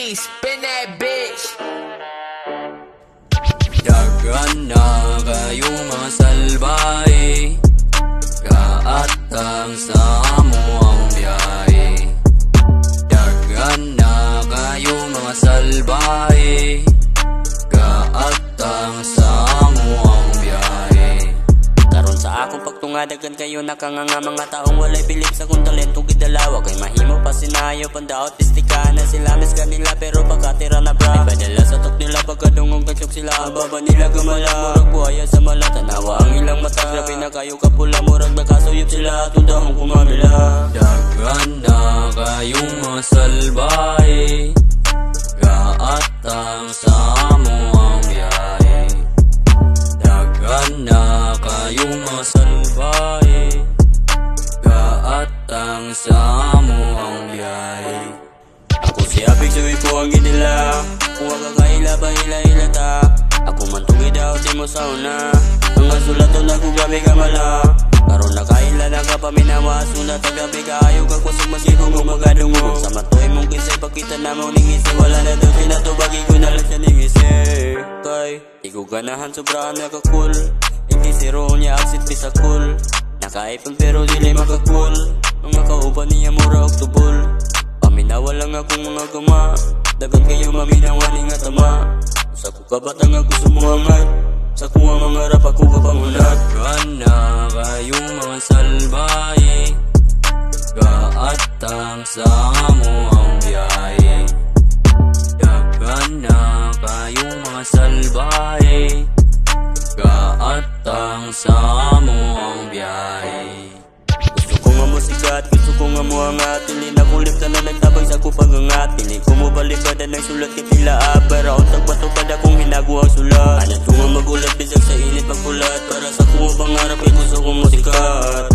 G, spin that bitch. Dagan na kayong mga salbahe, kaatang sa amo ang biyahe. Dagan na kayong mga salbahe, kaatang sa amo ang biyahe. Karon sa akong pagtungadagan kayo nakanganga mga taong walay bilib sa kung talento gidalawa. Kay mahimo pa sinayo pandaot istika na sila mis kanila pero pagkatira na bra. Ipadala sa tok nila pagkadungog nagsok sila ababa nila gumala. Murag buhaya sa mala tanawa ang ilang mata. Grabe na kayo kapula murag nakasuyop sila atong dahong kumamila. Dagan na kayong mga salbahe, kaatang sa amo ang biyahe. Dagan na kayong mga salbahe, kaatang sa amo ang biyahe. Ako si Abig suwi ko ang ginila, kung kakahila ba hila-hila ta. Ako man tungida o di mo sa una, ang asulato na kung gabi ka mala. Karon nakahila na ka paminawa, sulat ang gabi ka ayaw ka kusog masibong umagadong mo. Sa matoy mong kisay pakita na mo ningisi, wala na daw sinatubagi ko na lang siya ningisi. Kay ikaw ganahan sobraan na kakul, hindi si niya aksit bisa cool. Nakaipon pero dili makakul, ang makauban niya mura og tubol. Paminawa lang akong mga gama, dagan kayo maminawaning nga tama. Sa kukabatang ako sumuhangat, sa kuha mga rap ako kapangunat. Dagan na kayong mga salbahe, kaatang sa amo ang biyahe. Dagan na kayong mga salbahe, kaatang sa amo ang biyahe. Gusto ko nga musikat, gusto ko nga muangat. Hindi na kulip na nagtabag sa kupagangat. Hindi ko mo balibadan ng sulat kitila para o tagpatupad akong hinago ang sulat. Ano tunga magulat bisag sa init pagpulat, para sa kuha pangarap ay gusto ko musikat.